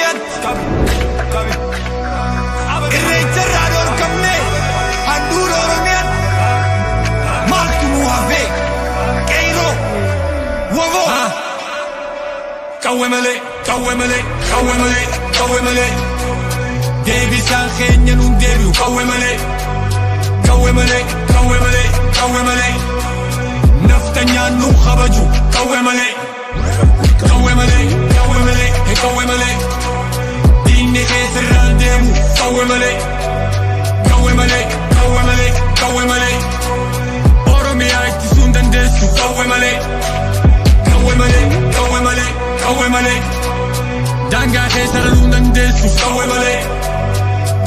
Oromiyat Irreecha raador qabne handhuura Oromiyat maaltu nu hafe qeyroo woboo qawwee malee qawwee malee qawwee malee qawwee malee deebisaan keenya nun deebi'u qawwee malee qawwee malee qawwee malee qawwee malee naftanyaan nu kabaju qawwee malee qawwee malee qawwee malee qawwee malee diinni keessarraan deemu qawwee malee qawwee malee qawwee malee qawwee malee Oromiyaa ittisuu hin dandeessu qawwee malee qawwee malee qawwee malee qawwee malee daangaa keessa raruu hin dandeessu qawwee malee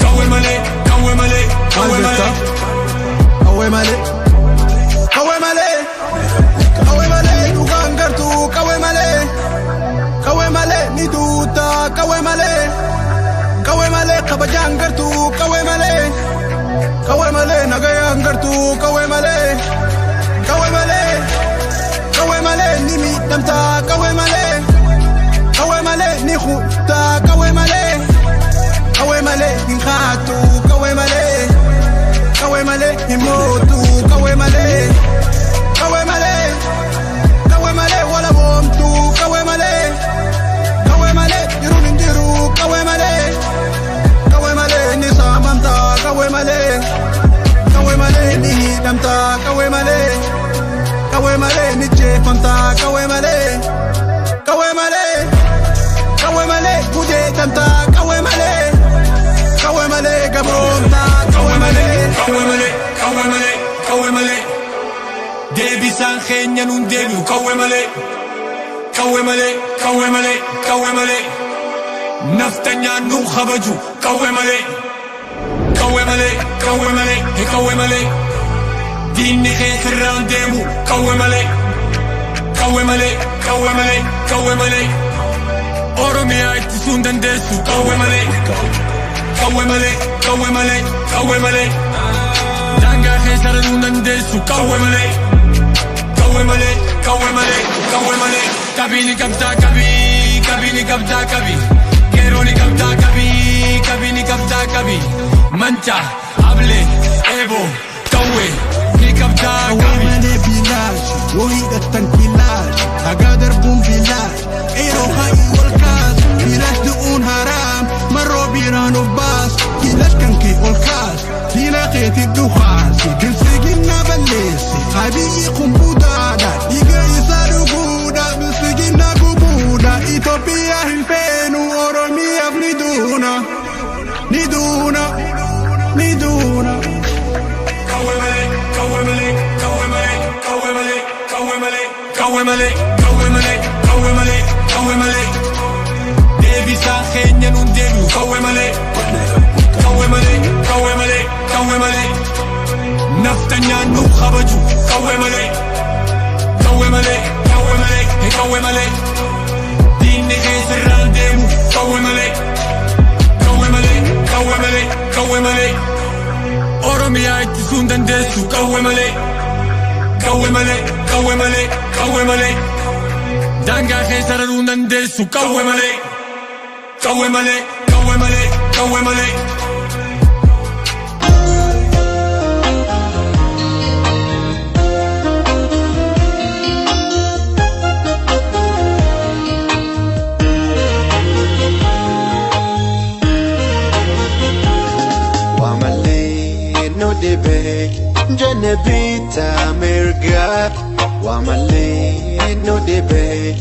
qawwee malee qawwee malee qawwee malee qawwee malee qawwee malee qawwee malee dhugaan gartuu qawwee malee qawwee malee ni duuta qawwee malee qawwee malee kabajaan gartuu qawwee malee qawwee malee nagayaan gartuu qawwee malee qawwee malee qawwee malee ni miidhamtaa qawwee malee qawwee malee ni hubtaa qawwee malee qawwee malee hin kaatu qawwee malee qawwee malee hin mootu qawwee malee qawwee malee qawwee malee wala boomtu qawwee malee qawwee malee jiruun hin jiru qawwee malee qawwee malee ni saamamtaa qawwee malee qawwee malee ni hidhamtaa qawwee malee qawwee malee ni jeefamtaa qawwee malee qawwee malee qawwee malee gudeedamtaa qawwee malee qawwee malee gabroomtaa qawwee malee qawwee malee qawwee malee qawwee malee deebisaan keenya nun deebi'u qawwee malee qawwee malee qawwee malee qawwee malee naftanyaan nu kabaju qawwee malee qawwee malee qawwee malee qawwee malee diinni keessarraan deemu qawwee malee qawwee malee qawwee malee qawwee malee Oromiyaa ittisuu hin dandeessu qawwee malee qawwee malee qawwee malee qawwee malee daangaa keessa raruu hin dandeessu qawwee malee qawwee malee qawwee malee qawwee malee qabiini qabdaa qabii qabiini qabdaa qabii qeerooni qabdaa qabii qabiini qabdaa qabii manca ablee eeboo qawwee ni qabdaa qabii malee bilaash yoo hidhattan bilaash hagaa darbuun bilaash qeeroo haa'ii wal kaas bilaash du'uun haraam marroo biiraan of baas bilaash kan kee ol kaas diina keetii dhukaasi bilsiginna balleessi abiyyi kumbudaadha dhiiga isaa dhuguudha bilsiginna gubuudha Itoophiyaa hin feenu Oromiyaaf ni duuna ni duuna ni duuna qawwee malee qawwee malee qawwee malee qawwee malee qawwee malee qawwee malee qawwee malee qawwee malee qawwee malee deebisaan keenya nun deebi'u qawwee malee qawwee malee qawwee malee qawwee malee naftanyaan nu kabaju qawwee malee qawwee malee qawwee malee qawwee malee diinni keessarraan deemu qawwee malee qawwee malee qawwee malee qawwee malee Oromiyaa ittisuu hin dandeessu qawwee malee qawwee malee qawwee malee qawwee malee daangaa keessa raruu hin dandeessu qawwee malee qawwee malee qawwee malee qawwee malee Janabita merga wa malee no debe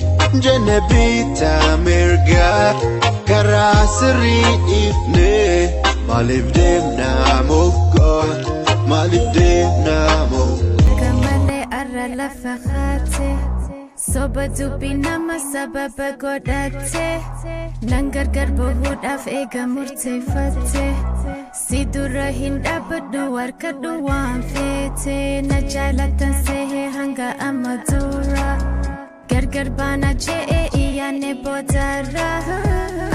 Janabita merga karasri ifne malib demna mogo malib demna mogo kamale arra la fakhate soba dubina masababa godate nangar garbo hudaf ega murtefate sidura hindabdu warkadu wanfete na jalatan sehe hanga amadura gargar bana je iyane bodara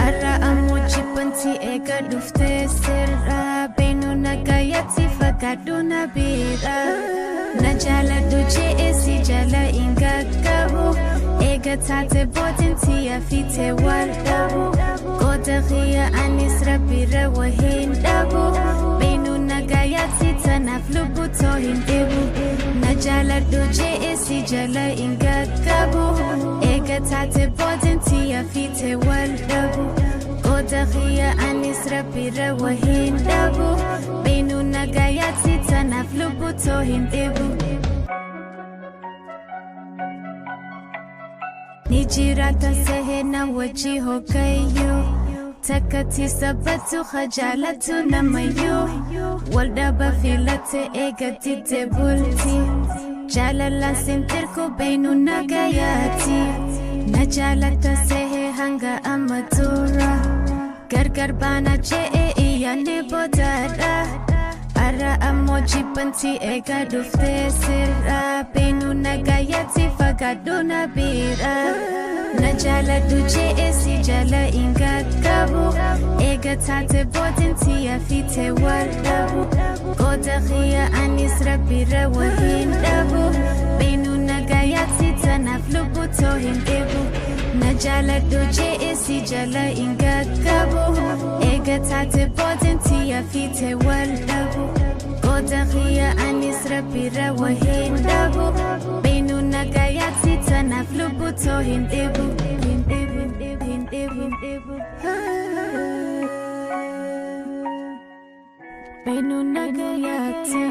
ara amuchi panti ega dufte sirra benu nagayati fakaduna bira na jala duje si jala ingakabu ega tate botin tia fite wardabu قدخية أنيس ربي روهين دابو بينو نغاياتي تناف لبو توهين ديبو نجالة دوجي إسي جالة إنغا كابو إيغا تاتي بودن تيا فيتي والدابو قدخية أنيس ربي روهين دابو بينو نغاياتي تناف لبو توهين ديبو نجيراتا سهنا وجهه كيو تكتي سبتو خجالتو نميو والدا بفيلتي ايغتي تبولتي جاللا سنتركو بينو نغاياتي نجالتا سهي هنگا أمتورا غرغر بانا جئي إياني بودادا Ara amoji panti ega dufte sira Benu nagayati fagaduna bira Najala duje esi jala inga kabu Ega tate bodin tiya fite wadabu Kodakhiya anis rabira wahindabu Benu nagayati tanaflubu tohindebu Najala duje esi jala inga kabu Ega tate bodin tiya fite wadabu Kodakhiya anis rabira wahindabu Benu nagayati tanaflubu tohindebu Benu nagayati